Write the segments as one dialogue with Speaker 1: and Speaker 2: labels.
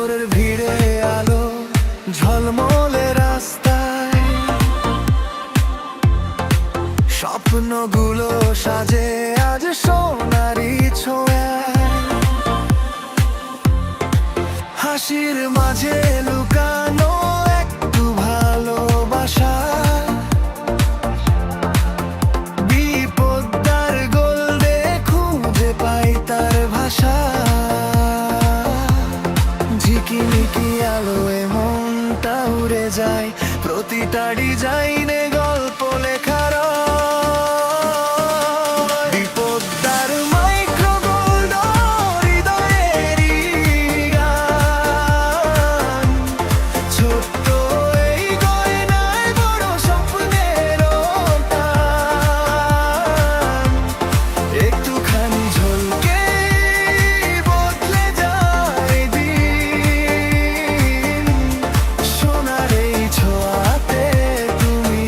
Speaker 1: শহরের ভিড়ে আলো ঝলমলে রাস্তায়, স্বপ্নগুলো সাজে আজ সোনারি ছোঁয়ায়। হাসির মাঝে লুকানো একটু ভালোবাসা, বিপদার গল্পে খুঁজে পাই তার ভাষা। ঝিকিমিকি আলোয় মনটা উড়ে যায়, প্রতিটা ডিজাইনে গল্প লেখার। বিপদার মাইক্রো গোল্ড হৃদয়েরই গান, ছোট্ট এই গয়নায় বড় স্বপ্নের টান। একটুখানি ঝলকে বদলে যায় দিন, সোনার এই ছোঁয়াতে তুমি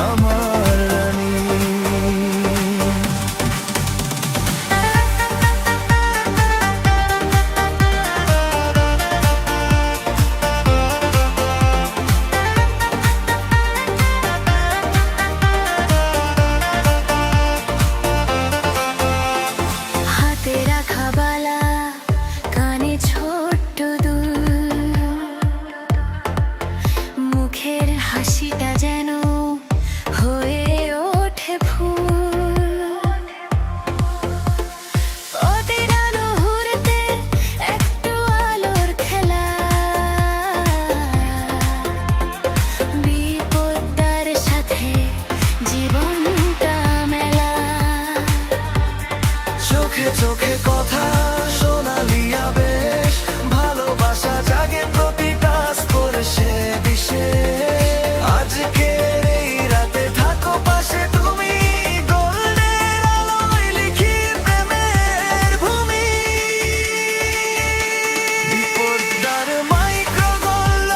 Speaker 1: আমার রানী।
Speaker 2: হাতে রাখা বালা, কানে ছোট্ট দুল, মুখের হাসিটা যেন হয়ে ওঠে ফুল। অতিরা মুহূর্তে একটু আলোর খেলা, বিপদার সাথে জীবনটা মেলা।
Speaker 1: চোখে চোখে কথা সোনালি আবেশ, ভালোবাসা জাগে প্রতিটা স্পর্শে দিশে। আজকের এই রাতে থাকো পাশে তুমি, গোল্ডের আলোয় লিখি প্রেমের ভূমি। বিপদার মাইক্রো গোল্ড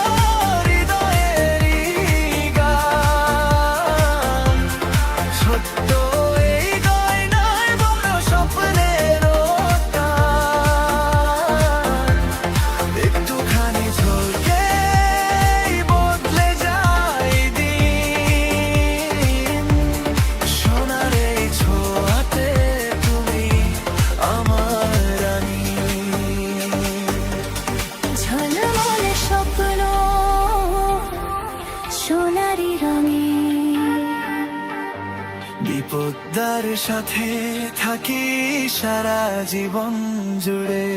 Speaker 1: হৃদয়েরই গান, ছোট্ট এই গয়নায় বড় স্বপ্নের টান। একটুখানি ঝলকে বদলে যায় দিন, সোনার এই ছোঁয়াতে তুমি আমার রানী।
Speaker 2: ঝলমলে স্বপ্ন সোনারি রঙে,
Speaker 1: বিপদার সাথে থাকি সারা জীবন জুড়ে।